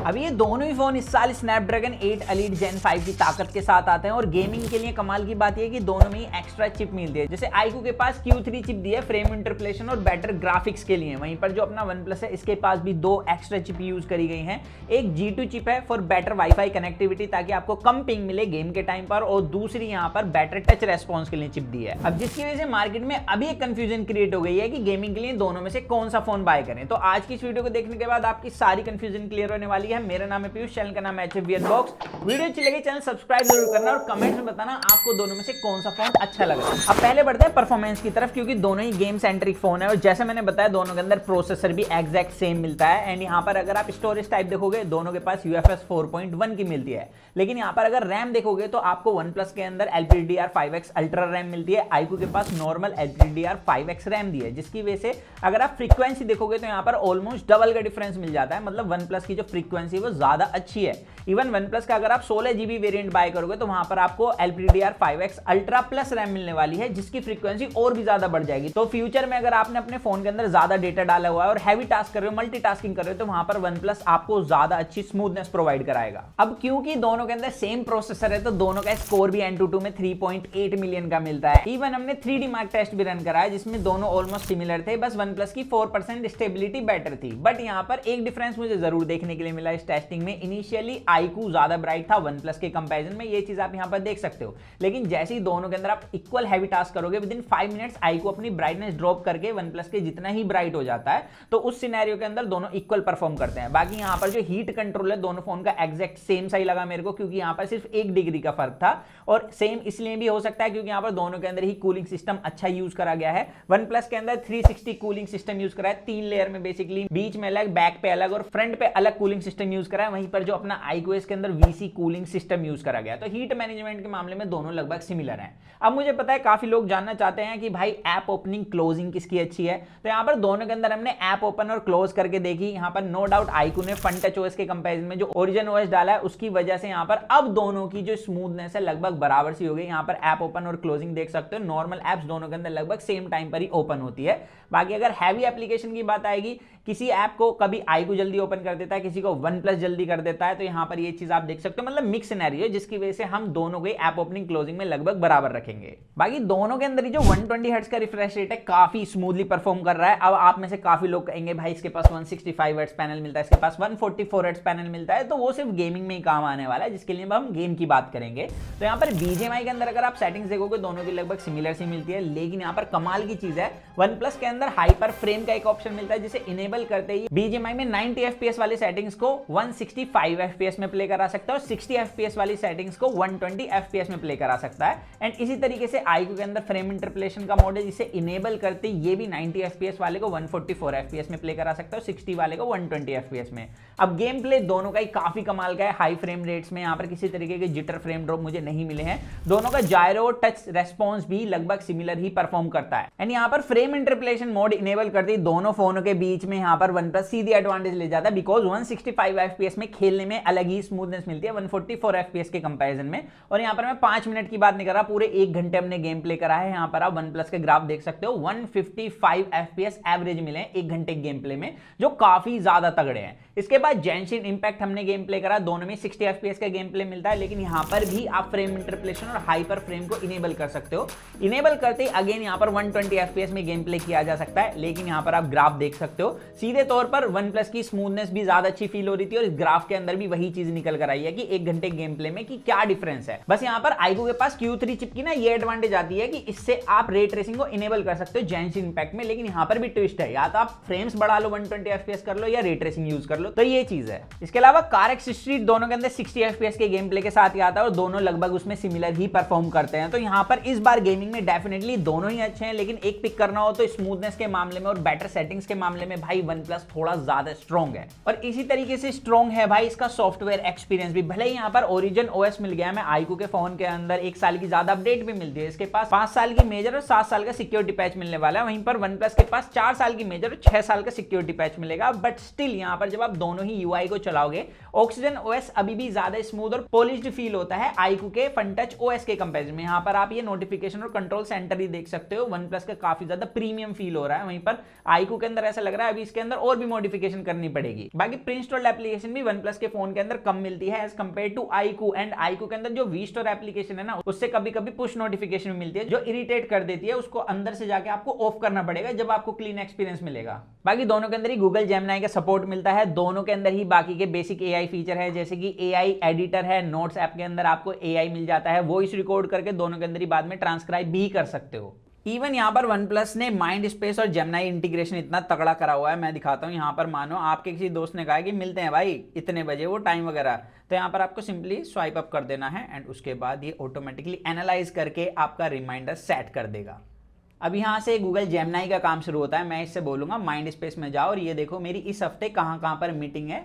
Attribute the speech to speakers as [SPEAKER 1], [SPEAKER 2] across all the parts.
[SPEAKER 1] अब ये दोनों ही फोन इस साल स्नैपड्रैगन 8 एलीट जेन 5 की ताकत के साथ आते हैं और गेमिंग के लिए कमाल की बात ये है कि दोनों में ही एक्स्ट्रा चिप मिलती है। जैसे iQOO के पास Q3 चिप दी है फ्रेम इंटरपोलेशन और बेटर ग्राफिक्स के लिए, वहीं पर जो अपना OnePlus है इसके पास भी दो एक्स्ट्रा चिप यूज करी गई हैं। एक G2 चिप है फॉर बेटर वाईफाई कनेक्टिविटी ताकि आपको कम पिंग मिले गेम के टाइम पर, और दूसरी यहाँ पर बेटर टच रेस्पॉन्स के लिए चिप दी है। अब जिसकी वजह से मार्केट में अभी एक कंफ्यूजन क्रिएट हो गई है कि गेमिंग के लिए दोनों में से कौन सा फोन बाय करें। तो आज की इस वीडियो को देखने के बाद आपकी सारी कंफ्यूजन क्लियर होने वाली है। मेरा नाम है पीयूष, चैनल का नाम है HFV Unbox। वीडियो अच्छी लगी चैनल सब्सक्राइब जरूर करना और कमेंट्स में बताना आपको दोनों में से कौन सा फोन अच्छा लगा। अब पहले बढ़ते हैं परफॉर्मेंस की तरफ, क्योंकि दोनों ही गेम सेंट्रिक फोन है और जैसे मैंने बताया दोनों के अंदर प्रोसेसर भी एग्जैक्ट सेम मिलता है। एंड यहाँ पर अगर आप स्टोरेज टाइप देखोगे दोनों के पास UFS 4.1 की मिलती है, लेकिन यहाँ पर अगर रैम देखोगे तो आपको OnePlus के अंदर LPDDR5X अल्ट्रा रैम मिलती है, iQOO के पास नॉर्मल LPDDR5X रैम दी है, जिसकी वजह से अगर आप फ्रीक्वेंसी देखोगे तो यहाँ पर ऑलमोस्ट डबल का डिफरेंस मिल जाता है। मतलब OnePlus की जो फ्रीक्वेंसी वो ज्यादा अच्छी है। इवन OnePlus का अगर आप 16GB वेरिएंट बाय करोगे तो वहां पर आपको LPDDR5X अल्ट्रा प्लस रैम मिलने वाली है, जिसकी फ्रीक्वेंसी और भी ज्यादा बढ़ जाएगी। तो फ्यूचर में अगर आपने अपने फोन के अंदर ज्यादा डेटा डाला हुआ है और हैवी टास्क कर रहे हो, मल्टीटास्किंग कर रहे हो, तो वहां पर OnePlus आपको ज्यादा अच्छी स्मूथनेस प्रोवाइड कराएगा। अब क्योंकि दोनों के अंदर सेम प्रोसेसर है तो दोनों का स्कोर भी Antutu में 3.8 मिलियन का मिलता है। इवन हमने 3D मार्क टेस्ट भी रन कराया जिसमें दोनों ऑलमोस्ट सिमिलर थे, बस OnePlus की 4% स्टेबिलिटी बेटर थी। बट यहाँ पर एक डिफरेंस मुझे जरूर देखने के लिए मिला इस टेस्टिंग में। इनिशियली iQOO ज्यादा ब्राइट था OnePlus के कंपैरिजन में, ये चीज आप यहाँ पर देख सकते हो, लेकिन जैसे ही दोनों के अंदर आप इक्वल हैवी टास्क करोगे विद इन 5 मिनट्स iQOO अपनी ब्राइटनेस ड्रॉप करके OnePlus के जितना ही ब्राइट हो जाता है। तो उस सिनेरियो के अंदर दोनों इक्वल परफॉर्म करते हैं। बाकी यहाँ पर जो हीट कंट्रोल है दोनों फोन का एग्जैक्ट सेम सही लगा मेरे को, क्योंकि यहाँ पर सिर्फ 1 डिग्री का फर्क था। और सेम इसलिए भी हो सकता है क्योंकि यहाँ पर दोनों के अंदर ही कूलिंग सिस्टम अच्छा यूज करा गया है। OnePlus के अंदर 360 कूलिंग सिस्टम यूज करा है, 3 लेयर में बेसिकली, बीच में अलग, बैक पे अलग और फ्रंट पे अलग कूलिंग सिस्टम यूज करा है। वहीं पर जो अपना iQOO के अंदर VC कूलिंग सिस्टम यूज करा गया। तो हीट मैनेजमेंट के मामले में दोनों लगभग सिमिलर हैं। अब मुझे पता है काफी लोग जानना चाहते हैं कि भाई ऐप ओपनिंग क्लोजिंग किसकी अच्छी है, तो यहाँ पर दोनों के अंदर हमने ऐप ओपन और क्लोज करके देखी। यहाँ पर नो डाउट iQOO ने FunTouchOS के कंपैरिजन में जो Origin OS डाला है उसकी वजह से यहाँ पर अब दोनों की जो स्मूथनेस है लगभग बराबर सी हो गई। यहाँ पर ऐप ओपन और क्लोजिंग देख सकते हो, नॉर्मल एप्स दोनों के अंदर लगभग सेम टाइम पर ही ओपन होती है। बाकी अगर हैवी एप्लीकेशन की बात आएगी, किसी ऐप को कभी iQOO जल्दी ओपन कर देता है, किसी को OnePlus जल्दी कर देता है, तो यहाँ पर ये चीज आप देख सकते हो। मतलब मिक्स सिनेरियो, जिसकी वजह से हम दोनों के ऐप ओपनिंग क्लोजिंग में लगभग बराबर रखेंगे। बाकी दोनों के अंदर ही जो 120 हर्ट्ज का रिफ्रेश रेट है काफी स्मूथली परफॉर्म कर रहा है। अब आप में से काफी लोग कहेंगे भाई इसके पास 165 हर्ट्ज पैनल मिलता है, इसके पास 144 हर्ट्ज पैनल मिलता है, तो वो सिर्फ गेमिंग में ही काम आने वाला है, जिसके लिए हम गेम की बात करेंगे। तो यहाँ पर BGMI के अंदर अगर आप सेटिंग्स देखोगे दोनों की लगभग सिमिलर सी मिलती है, लेकिन यहाँ पर कमाल की चीज है OnePlus के अंदर हाइपर फ्रेम का एक ऑप्शन मिलता है, जिसे इनेबल करते ही BGMI में 90 FPS वाली सेटिंग्स को 165 FPS में प्ले करा सकता है और 60 FPS वाली सेटिंग्स को 120 FPS में प्ले करा सकता है। एंड इसी तरीके से iQOO के अंदर फ्रेम इंटरपोलेशन का मोड है, जिसे इनेबल करते ये भी 90 FPS वाले को 144 FPS में प्ले करा सकता है और 60 वाले को 120 FPS में। अब गेम प्ले दोनों का ही काफी कमाल का है। हाई फ्रेम रेट्स में यहाँ पर किसी तरीके के जिटर फ्रेम ड्रॉप मुझे नहीं मिले हैं। दोनों का जायरो टच रेस्पॉन्स भी लगभग सिमिलर ही परफॉर्म करता है। एंड यहाँ पर फ्रेम इंटरपोलेशन मोड इनेबल करते ही दोनों फोनों के बीच में यहाँ पर OnePlus सीधी एडवांटेज ले जाता है, बिकॉज 165 FPS में खेलने में अलग ही स्मूथनेस मिलती है 144 FPS के कंपैरिजन में। और यहाँ पर मैं 5 मिनट की बात नहीं कर रहा, पूरे 1 घंटे हमने गेम प्ले करा है। यहाँ पर आप OnePlus के ग्राफ देख सकते हो, 155 FPS एवरेज मिले 1 घंटे गेम प्ले में, जो काफी ज्यादा तगड़े हैं। इसके बाद जेंशिन इंपैक्ट हमने गेम प्ले करा, दोनों में 60 FPS का गेम प्ले मिलता है, लेकिन यहाँ पर भी आप फ्रेम इंटरपोलेशन और हाइपर फ्रेम को इनेबल कर सकते हो। इनेबल करते ही अगेन यहाँ पर 120 FPS में गेम प्ले किया जा सकता है, लेकिन यहाँ पर आप ग्राफ देख सकते हो सीधे तौर पर OnePlus की स्मूथनेस भी ज्यादा अच्छी फील हो रही थी। और इस ग्राफ के अंदर भी वही चीज निकल कर आई है कि 1 घंटे गेम प्ले में कि क्या डिफरेंस है। बस यहाँ पर iQOO के पास Q3 चिप की ना ये एडवांटेज आती है कि इससे आप रे ट्रेसिंग को इनेबल कर सकते हो जेंशिन इंपैक्ट में, लेकिन यहाँ पर भी ट्विस्ट है, या तो आप फ्रेम्स बढ़ा लो 120 FPS कर लो या रे ट्रेसिंग यूज कर लो, तो ये चीज है। इसके अलावा CarX Street दोनों के अंदर 60 FPS के गेम प्ले के साथ ही आता है और दोनों लगभग उसमें सिमिलर ही परफॉर्म करते हैं। तो यहाँ पर इस बार गेमिंग में डेफिनेटली दोनों ही अच्छे हैं, लेकिन एक पिक करना हो तो स्मूथनेस के मामले में और बेटर सेटिंग्स के मामले में भाई OnePlus थोड़ा ज्यादा स्ट्रॉन्ग है। और इसी तरीके से स्ट्रॉन्ग है भाई इसका सॉफ्टवेयर एक्सपीरियंस भी। भले ही यहाँ पर Origin OS मिल गया है, मैं iQOO के फोन के अंदर 1 साल की ज्यादा अपडेट भी मिलती है, इसके पास 5 साल की मेजर और 7 साल का सिक्योरिटी पैच मिलने वाला है। वहीं पर OnePlus के पास 4 साल की मेजर और 6 साल का सिक्योरिटी पैच मिलेगा। बट स्टिल यहाँ पर जब आप आप दोनों ही यूआई को चलाओगे, ऑक्सीजन ओएस अभी भी ज्यादा स्मूथ और पॉलिश्ड फील होता है iQOO के फनटच ओएस के कंपैरिजन में। यहाँ पर आप ये नोटिफिकेशन और कंट्रोल सेंटर ही देख सकते हो, OnePlus का काफी ज्यादा प्रीमियम फील हो रहा है। वहीं पर iQOO के अंदर ऐसा लग रहा है अभी इसके अंदर और भी मॉडिफिकेशन करनी पड़ेगी। बाकी प्री इंस्टॉल्ड एप्लीकेशन भी OnePlus के फोन के अंदर कम मिलती है as compare to iQOO। And iQOO के अंदर जो वी स्टोर एप्लीकेशन है ना, उससे कभी कभी पुश नोटिफिकेशन भी मिलती है जो इरिटेट कर देती है, उसको अंदर से जाके आपको ऑफ करना पड़ेगा जब आपको क्लीन एक्सपीरियंस मिलेगा। बाकी दोनों के अंदर ही गूगल जेमिनी का सपोर्ट मिलता है, दोनों के अंदर ही बाकी के बेसिक एआई फीचर है, जैसे कि एआई एडिटर है, नोट्स ऐप के अंदर आपको एआई मिल जाता है, वॉइस रिकॉर्ड करके दोनों के अंदर ही बाद में ट्रांसक्राइब भी कर सकते हो। इवन यहाँ पर OnePlus ने माइंड स्पेस और जेमिनी इंटीग्रेशन इतना तगड़ा करा हुआ है, मैं दिखाता हूँ। यहाँ पर मानो आपके किसी दोस्त ने कहा कि मिलते हैं भाई इतने बजे, वो टाइम वगैरह, तो यहाँ पर आपको सिंपली स्वाइप अप कर देना है एंड उसके बाद ये ऑटोमेटिकली एनालाइज करके आपका रिमाइंडर सेट कर देगा। अब यहाँ से गूगल जेमिनी का काम शुरू होता है। मैं इससे बोलूंगा माइंड स्पेस में जाओ और ये देखो मेरी इस हफ्ते कहाँ कहाँ पर मीटिंग है,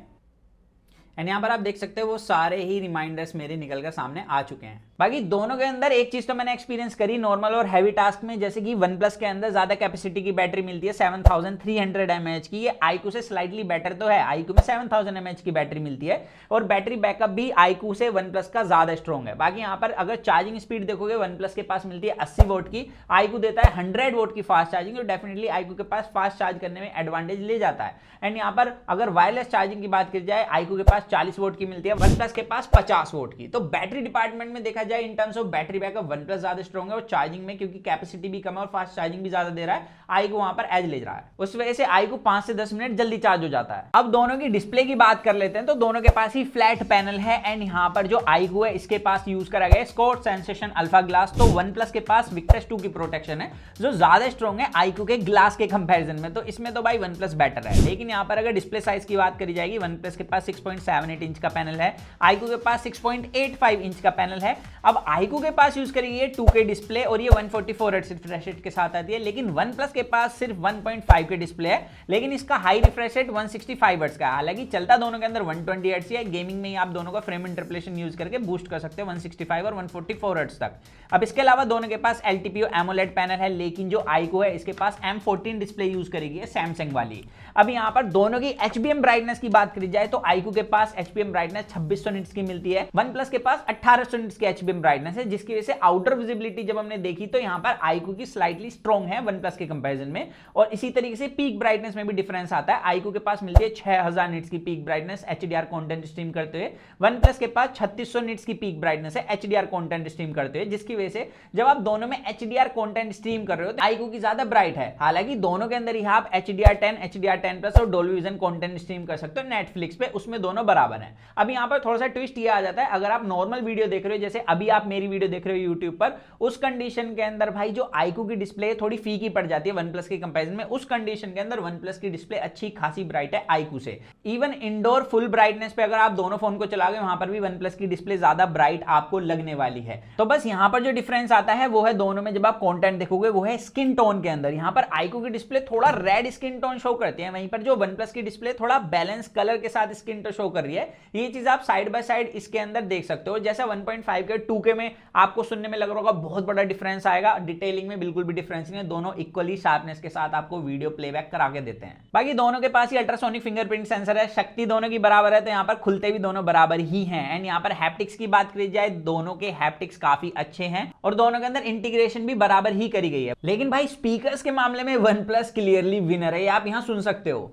[SPEAKER 1] एंड यहाँ पर आप देख सकते हो वो सारे ही रिमाइंडर्स मेरे निकल कर सामने आ चुके हैं। बाकी दोनों के अंदर एक चीज तो मैंने एक्सपीरियंस करी नॉर्मल और हैवी टास्क में, जैसे कि OnePlus के अंदर ज्यादा कैपेसिटी की बैटरी मिलती है 7300 mAh की, ये iQOO से स्लाइटली बेटर तो है, iQOO में 7000 mAh की बैटरी मिलती है और बैटरी बैकअप भी iQOO से OnePlus का ज्यादा स्ट्रॉन्ग है। बाकी यहाँ पर अगर चार्जिंग स्पीड देखोगे OnePlus के पास मिलती है 80 वोट की, iQOO देता है 100 वोट की फास्ट चार्जिंग, तो डेफिनेटली iQOO के पास फास्ट चार्ज करने में एडवांटेज ले जाता है। एंड यहाँ पर अगर वायरलेस चार्जिंग की बात की जाए iQOO के पास 40 वोट की मिलती है, OnePlus के पास 50 वोट की। तो बैटरी डिपार्टमेंट में देखा जाए in terms of battery backup OnePlus ज्यादा स्ट्रॉन्ग है, और चार्जिंग में क्योंकि कैपेसिटी भी कम है और फास्ट चार्जिंग भी ज्यादा दे रहा है, iQOO वहां पर एज ले रहा है, उस वजह से iQOO 5 से 10 मिनट जल्दी चार्ज हो जाता है। अब दोनों की डिस्प्ले की बात कर लेते हैं, तो दोनों के पास ही फ्लैट पैनल है एंड यहाँ पर जो iQOO है इसके पास यूज करा गया स्कॉट सेंसेशन अल्फा ग्लास, तो OnePlus के पास विक्टस 2 की प्रोटेक्शन है जो ज्यादा स्ट्रॉन्ग है iQOO के ग्लास के कंपैरिजन में, तो इसमें तो भाई OnePlus बेटर है। लेकिन यहाँ पर अगर डिस्प्ले साइज की बात करी जाएगी, OnePlus के पास 6.78 इंच का पैनल है, iQOO के पास 6.85 इंच का पैनल है। अब iQOO के पास यूज करेंगे 2K डिस्प्ले और ये 144 हर्ट्ज रिफ्रेश रेट के साथ आती है, लेकिन OnePlus के पास सिर्फ 1.5 के डिस्प्ले है, लेकिन इसका हाई रिफ्रेश रेट 165 हर्ट्ज का है। हालांकि चलता दोनों के अंदर 120 हर्ट्ज है, गेमिंग में आप दोनों का फ्रेम इंटरपोलेशन यूज करके बूस्ट कर सकते हो 165 और 144 हर्ट्ज तक। अब इसके अलावा दोनों के पास LTPO AMOLED पैनल है, लेकिन जो iQOO है इसके पास M14 डिस्प्ले यूज करेगी सैमसंग वाली। अब यहाँ पर दोनों की HBM ब्राइटनेस की बात करी जाए तो iQOO के पास HBM ब्राइटनेस 2600 निट्स की मिलती है, OnePlus के पास 1800 निट्स की HBM ब्राइटनेस है, जिसकी वजह से आउटर विजिबिलिटी जब हमने देखी तो यहाँ पर iQOO की स्लाइटली स्ट्रॉन्ग है OnePlus के कंपैरिजन में। और इसी तरीके से पीक ब्राइटनेस में भी डिफरेंस आता है, iQOO के पास मिलती है 6000 निट्स की peak brightness HDR content stream करते हुए, OnePlus के पास 3600 निट्स की पीक ब्राइटनेस है HDR कंटेंट स्ट्रीम करते हुए, जिसकी वजह से जब आप दोनों में HDR कंटेंट स्ट्रीम कर रहे हो तो iQOO की ज्यादा ब्राइट है। हालांकि दोनों के अंदर ही आप HDR10 HDR10+ और डोल्बी विजन कंटेंट स्ट्रीम कर सकते हो नेटफ्लिक्स पे, उसमें दोनों बराबर है। अब यहाँ पर थोड़ा सा ट्विस्ट ये आ जाता है, अगर आप नॉर्मल वीडियो देख रहे हो जैसे अभी आप मेरी वीडियो देख रहे हो यूट्यूब पर, उस कंडीशन के अंदर भाई जो iQOO की डिस्प्ले थोड़ी फीकी पड़ जाती है OnePlus के कंपैरिजन में, उस कंडीशन के अंदर OnePlus की डिस्प्ले अच्छी खासी ब्राइट है iQOO से। इवन इंडोर फुल ब्राइटनेस पे अगर आप दोनों फोन को चलाओगे वहां पर भी OnePlus की डिस्प्ले ज्यादा ब्राइट आपको लगने वाली है। तो बस यहाँ पर जो डिफरेंस आता है वो है दोनों में जब आप कंटेंट देखोगे वो है स्किन टोन के अंदर। यहाँ पर iQOO की डिस्प्ले थोड़ा रेड स्किन टोन शो करती है, वहीं पर जो OnePlus की डिस्प्ले थोड़ा बैलेंस कलर के साथ स्किन टोन शो कर रही है। ये चीज आप साइड बाय साइड इसके अंदर देख सकते हो। जैसा 1.5 के 2K में आपको सुनने में लग रहा होगा बहुत बड़ा डिफरेंस आएगा, डिटेलिंग में बिल्कुल भी डिफरेंस नहीं है, दोनों इक्वली शार्पनेस के साथ आपको वीडियो प्लेबैक करा के देते हैं। बाकी दोनों के पास ही अल्ट्रासोनिक फिंगरप्रिंट सेंसर है, शक्ति दोनों की बराबर है, तो यहाँ पर खुलते भी दोनों बराबर ही हैं। एंड यहाँ पर हैप्टिक्स की बात करी जाए, दोनों के हैप्टिक्स काफी अच्छे हैं और दोनों के अंदर इंटीग्रेशन भी बराबर ही करी गई है। लेकिन भाई स्पीकर्स के मामले में OnePlus क्लियरली विनर है, आप यहाँ सुन सकते हो।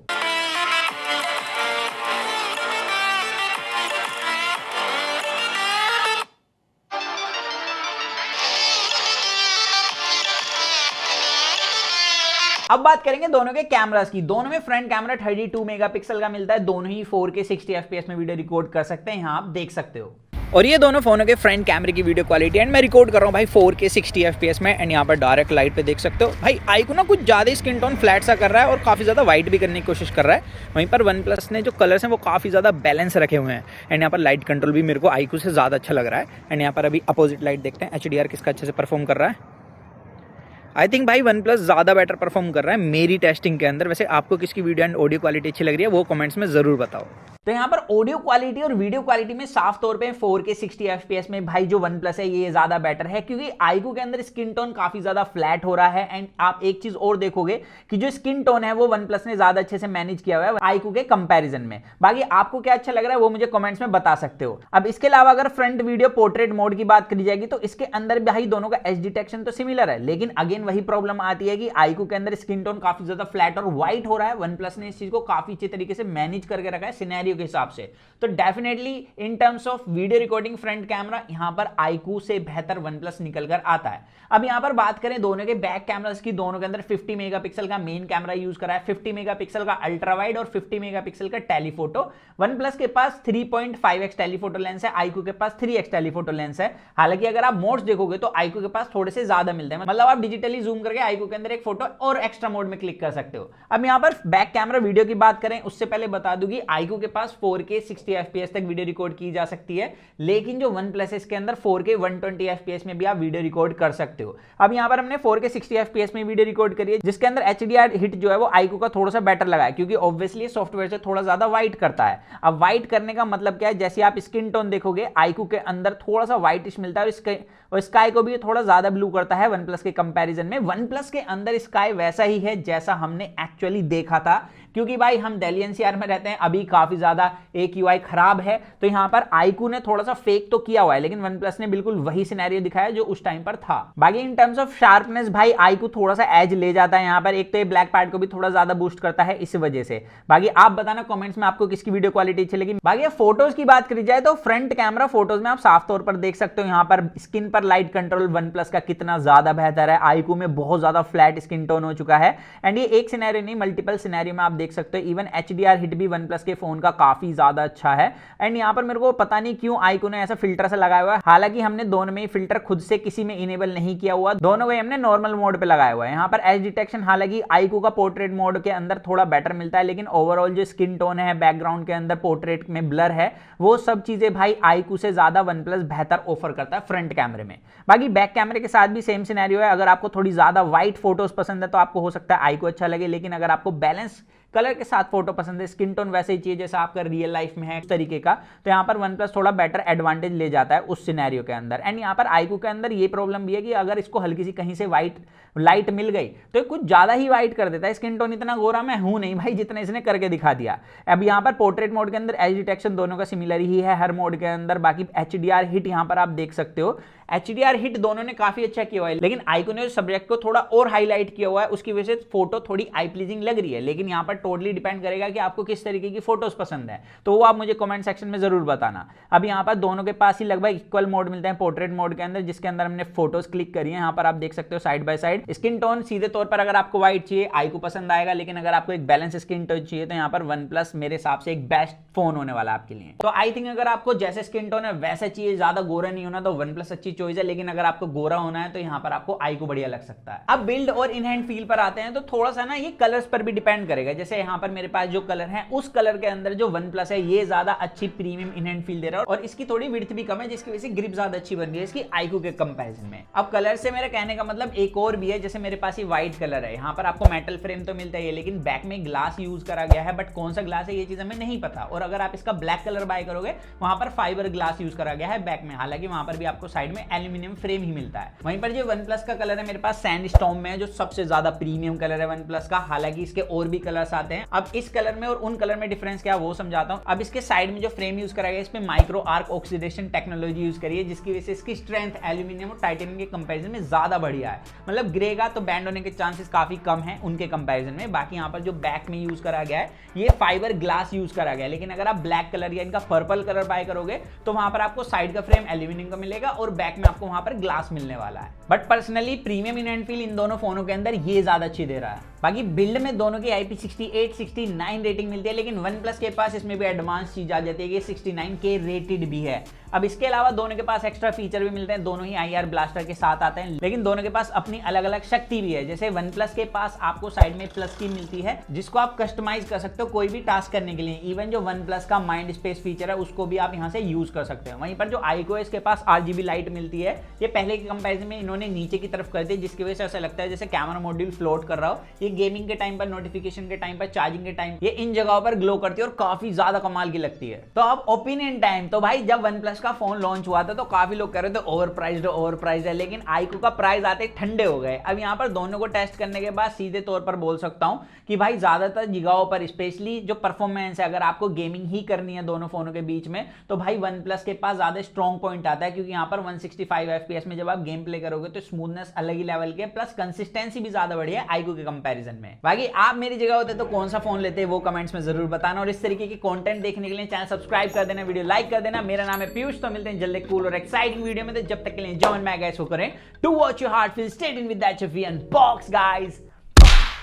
[SPEAKER 1] अब बात करेंगे दोनों के कैमरास की। दोनों में फ्रंट कैमरा 32 मेगापिक्सल का मिलता है, दोनों ही 4K 60 FPS में वीडियो रिकॉर्ड कर सकते हैं, यहाँ आप देख सकते हो। और ये दोनों फोनों के फ्रंट कैमरे की वीडियो क्वालिटी, एंड मैं रिकॉर्ड कर रहा हूँ भाई 4K 60 FPS में, एंड यहाँ पर डायरेक्ट लाइट पे देख सकते हो। भाई iQOO ना कुछ ज़्यादा स्किन टोन फ्लैट सा कर रहा है और काफ़ी ज़्यादा वाइट भी करने की कोशिश कर रहा है, वहीं पर OnePlus ने जो कलर्स हैं वो काफ़ी ज़्यादा बैलेंस रखे हुए हैं। एंड यहाँ पर लाइट कंट्रोल भी मेरे को iQOO से ज़्यादा अच्छा लग रहा है। एंड यहाँ पर अभी अपोजिट लाइट देखते हैं HDR किसका अच्छे से परफॉर्म कर रहा है। आई थिंक भाई वन प्लस ज़्यादा बेटर परफॉर्म कर रहा है मेरी टेस्टिंग के अंदर। वैसे आपको किसकी वीडियो एंड ऑडियो क्वालिटी अच्छी लग रही है वो कमेंट्स में ज़रूर बताओ। तो यहाँ पर ऑडियो क्वालिटी और वीडियो क्वालिटी में साफ तौर पे 4K 60 FPS में भाई जो वन प्लस है ये ज़्यादा बेटर है, क्योंकि आईक्यू के अंदर स्किन टोन काफ़ी ज़्यादा फ्लैट हो रहा है। एंड आप एक चीज़ और देखोगे कि जो स्किन टोन है वो वन प्लस ने ज़्यादा अच्छे से मैनेज किया हुआ है आईक्यू के कंपैरिजन में। बाकी आपको क्या अच्छा लग रहा है वो मुझे कमेंट्स में बता सकते हो। अब इसके अलावा अगर फ्रंट वीडियो पोर्ट्रेट मोड की बात करी जाएगी तो इसके अंदर भाई दोनों का एच डिटेक्शन तो सिमिलर है, लेकिन अगेन वही प्रॉब्लम आती है कि आईक्यू के अंदर स्किन टोन काफ़ी ज़्यादा फ्लैट और व्हाइट हो रहा है। वन प्लस ने इस चीज़ को काफ़ी अच्छे तरीके से मैनेज करके रखा है सिनेरियो के हिसाब से। तो definitely in terms of video recording front camera यहां पर आईक्यू से बेहतर वन प्लस निकल कर आता है। अब यहां पर बात करें दोनों के बैक कैमरास की, दोनों के अंदर 50 मेगापिक्सल का मेन कैमरा यूज करा है, 50 मेगापिक्सल का अल्ट्रा वाइड और 50 मेगापिक्सल का टेलीफोटो। वन प्लस के पास 3.5x टेलीफोटो लेंस है, आईक्यू के पास 3x टेलीफोटो लेंस है। हालांकि अगर आप मोड्स देखोगे तो आईक्यू के पास थोड़े से ज्यादा मिलते हैं, मतलब आप डिजिटली जूम करके आईक्यू के अंदर एक फोटो और एक्स्ट्रा मोड में क्लिक कर सकते हो। अब यहां पर बैक कैमरा वीडियो की बात करें उससे पहले बता दूं कि आईक्यू के पास 4K 60 FPS तक वीडियो रिकॉर्ड की जा सकती है, लेकिन जो वन प्लस है इसके अंदर 4K 120 FPS में भी आप वीडियो रिकॉर्ड कर सकते हो। अब यहां पर हमने 4K 60 FPS में वीडियो रिकॉर्ड करी है, जिसके अंदर HDR हिट जो है वो आईक्यू का थोड़ा सा बेटर लगा है, क्योंकि ऑब्वियसली सॉफ्टवेयर से थोड़ा ज्यादा वाइट करता है। अब वाइट करने का मतलब क्या है, जैसे आप स्किन टोन देखोगे आईक्यू के अंदर थोड़ा सा व्हाइटिश मिलता है और स्काई को भी थोड़ा ज्यादा ब्लू करता है वन प्लस के कंपैरिजन में। वन प्लस के अंदर स्काई वैसा ही है जैसा हमने एक्चुअली देखा था, क्योंकि भाई हम दिल्ली एनसीआर में रहते हैं, अभी काफी ज्यादा एक यूआई खराब है, तो यहां पर आईक्यू ने थोड़ा सा फेक तो किया हुआ है, लेकिन वन प्लस ने बिल्कुल वही सिनेरियो दिखाया जो उस टाइम पर था। बाकी इन टर्म्स ऑफ शार्पनेस भाई आईक्यू थोड़ा सा एज ले जाता है यहां पर, एक तो ये ब्लैक पार्ट को भी थोड़ा ज्यादा बूस्ट करता है इस वजह से। बाकी आप बताना कमेंट्स में आपको किसकी वीडियो क्वालिटी अच्छी लगी। बाकी फोटोज की बात करी जाए तो फ्रंट कैमरा फोटोज में आप साफ तौर पर देख सकते हो यहां पर स्किन पर लाइट कंट्रोल वन प्लस का कितना ज्यादा बेहतर है। आईक्यू में बहुत ज्यादा फ्लैट स्किन टोन हो चुका है, एंड ये एक सिनेरियो नहीं मल्टीपल सिनेरियो में आप देख सकते हो। इवन HDR हिट भी वन प्लस के फोन का काफी ज्यादा अच्छा है। एंड यहाँ पर मेरे को पता नहीं क्यों आईक्यू ने ऐसा फिल्टर से लगाया हुआ है, हालांकि हमने दोनों में फिल्टर खुद से किसी में इनेबल नहीं किया हुआ, दोनों में हमने नॉर्मल मोड पे लगाया हुआ है। यहाँ पर एज डिटेक्शन हालांकि आईक्यू का पोर्ट्रेट मोड के अंदर थोड़ा बेटर मिलता है, लेकिन ओवरऑल जो स्किन टोन है बैकग्राउंड के अंदर पोर्ट्रेट में ब्लर है, वो सब चीजें भाई आईक्यू से ज्यादा वन प्लस बेहतर ऑफर करता है फ्रंट कैमरे में। बाकी बैक कैमरे के साथ भी सेम सिनेरियो है, अगर आपको थोड़ी ज्यादा व्हाइट फोटोज पसंद है तो आपको हो सकता है आईक्यू अच्छा लगे, लेकिन अगर आपको बैलेंस कलर के साथ फोटो पसंद है, स्किन टोन वैसे ही चाहिए जैसा आपका रियल लाइफ में है उस तरीके का, तो यहाँ पर वन प्लस थोड़ा बेटर एडवांटेज ले जाता है उस सिनेरियो के अंदर। एंड यहाँ पर आईक्यू के अंदर ये प्रॉब्लम भी है कि अगर इसको हल्की सी कहीं से व्हाइट लाइट मिल गई तो कुछ ज्यादा ही व्हाइट कर देता है। स्किन टोन इतना गोरा मैं हूं नहीं भाई जितना इसने करके दिखा दिया। अब यहाँ पर पोर्ट्रेट मोड के अंदर एज डिटेक्शन दोनों का सिमिलर ही है हर मोड के अंदर। बाकी HDR हिट यहाँ पर आप देख सकते हो, HDR हिट दोनों ने काफी अच्छा किया हुआ है, लेकिन आईक्यू ने सब्जेक्ट को थोड़ा और हाईलाइट किया हुआ है, उसकी वजह से फोटो थोड़ी आई प्लीजिंग लग रही है। लेकिन यहाँ पर टोटली डिपेंड करेगा कि आपको किस तरीके की फोटोज पसंद है, तो वो आप मुझे कमेंट सेक्शन में जरूर बताना। अब यहाँ पर दोनों के पास ही लगभग इक्वल मोड मिलते हैं पोर्ट्रेट मोड के अंदर, जिसके अंदर हमने फोटोज क्लिक करी है। यहाँ पर आप देख सकते हो side by side skin tone सीधे तौर पर अगर आपको व्हाइट चाहिए आईक्यू पसंद आएगा, लेकिन अगर आपको एक बैलेंस स्किन टोन चाहिए तो यहाँ पर वन प्लस मेरे हिसाब से एक बेस्ट फोन होने वाला है आपके लिए। तो आई थिंक अगर आपको जैसे स्किन टोन है वैसा चाहिए, ज्यादा गोरा नहीं होना, तो वन प्लस अच्छी चॉइस है, लेकिन अगर आपको गोरा होना है तो यहाँ पर आपको आईक्यू बढ़िया लग सकता है। अब बिल्ड और इन हैंड फील पर आते हैं तो थोड़ा सा ना ये कलर्स पर भी डिपेंड करेगा। जैसे यहाँ पर मेरे पास जो कलर है उस कलर के अंदर जो वन प्लस है ये ज्यादा अच्छी प्रीमियम इन हैंड फील दे रहा है, और इसकी थोड़ी विड्थ भी कम है, जिसकी वजह से ग्रिप ज्यादा अच्छी बन गई है इसकी आईक्यू के कंपैरिजन में। अब कलर से मेरे कहने का मतलब एक और भी है, जैसे मेरे पास ये व्हाइट कलर है, यहाँ पर आपको मेटल फ्रेम तो मिलता है लेकिन बैक में ग्लास यूज करा गया है, बट कौन सा ग्लास है ये चीज हमें नहीं पता। और अगर आप इसका ब्लैक कलर बाय करोगे वहां पर फाइबर ग्लास यूज करा गया है बैक में, हालांकि वहां पर भी आपको साइड में एल्यूमिनियम फ्रेम ही मिलता है। वहीं पर जो वन प्लस का कलर है मेरे पास सैंडस्टॉर्म में है, जो सबसे ज्यादा प्रीमियम कलर है वन प्लस का, हालांकि इसके और भी कलर्स आते हैं। अब इस कलर में और उन कलर में डिफरेंस क्या वो समझाता हूं। अब इसके साइड में जो फ्रेम यूज करा गया है इसमें micro arc oxidation technology use करी है, जिसकी वजह से इसकी स्ट्रेंथ एल्यूमिनियम और टाइटेनियम के कंपैरिजन में ज्यादा बढ़िया है। मतलब ग्रे का तो बैंड होने के चांसेस काफी कम है उनके कंपैरिजन में। बाकी यहाँ पर जो बैक में यूज करा गया है ये फाइबर ग्लास यूज करा गया है, लेकिन अगर आप ब्लैक कलर या इनका पर्पल कलर बाय करोगे तो वहां पर आपको साइड का फ्रेम एल्यूमिनियम का मिलेगा और बैक में आपको वहां पर ग्लास मिलने वाला है। But personally premium in hand feel इन दोनों फोनों के अंदर ये ज्यादा अच्छी दे रहा है। बाकी बिल्ड में दोनों की IP68 69 रेटिंग मिलती है, लेकिन OnePlus के पास इसमें भी एडवांस चीज आ जाती है कि 69K रेटेड भी है। अब इसके अलावा दोनों के पास एक्स्ट्रा फीचर भी मिलते हैं, दोनों ही IR ब्लास्टर के साथ आते हैं, लेकिन दोनों के पास अपनी अलग अलग शक्ति भी है। जैसे OnePlus के पास आपको साइड में प्लस की मिलती है जिसको आप कस्टमाइज कर सकते हो कोई भी टास्क करने के लिए। इवन जो OnePlus का माइंड स्पेस फीचर है उसको भी आप यहाँ से यूज कर सकते हो। वहीं पर जो iQOS के पास RGB लाइट मिलती है, ये पहले के कंपैरिजन में इन्होंने नीचे की तरफ कर दी, जिसकी वजह से ऐसा लगता है जैसे कैमरा मॉड्यूल फ्लोट कर रहा हो। ये गेमिंग के टाइम पर, नोटिफिकेशन के टाइम पर, चार्जिंग के टाइम, ये इन जगहों पर ग्लो करती है और काफी ज्यादा कमाल की लगती है। तो अब ओपिनियन टाइम। तो भाई जब OnePlus का फोन लॉन्च हुआ था तो काफी लोग कह रहे थे ओवर प्राइस्ड है, लेकिन iQOO का प्राइस आते ठंडे हो गए। अब यहाँ पर दोनों को टेस्ट करने के बाद सीधे तौर पर बोल सकता हूं कि भाई ज्यादातर जगहों पर, स्पेशली जो परफॉर्मेंस है, अगर आपको गेमिंग ही करनी है दोनों फोनों के बीच में, तो भाई OnePlus के पास ज्यादा स्ट्रॉन्ग पॉइंट आता है, क्योंकि यहाँ पर 165 FPS में जब आप गेम प्ले करोगे तो स्मूथनेस अलग ही लेवल के, प्लस कंसिस्टेंसी भी ज्यादा बढ़िया है iQOO के कंपैरिजन में। बाकी आप मेरी जगह होते तो कौन सा फोन लेते वो कमेंट्स में जरूर बताना, और इस तरीके की कंटेंट देखने के लिए चैनल सब्सक्राइब कर देना, वीडियो लाइक कर देना। मेरा नाम है पीयूष, तो मिलते हैं जल्दी कूल और एक्साइटिंग वीडियो में। तो जब तक के लिए जॉन मैं गाइस को करें to watch your heart feel, stay in with that and box guys.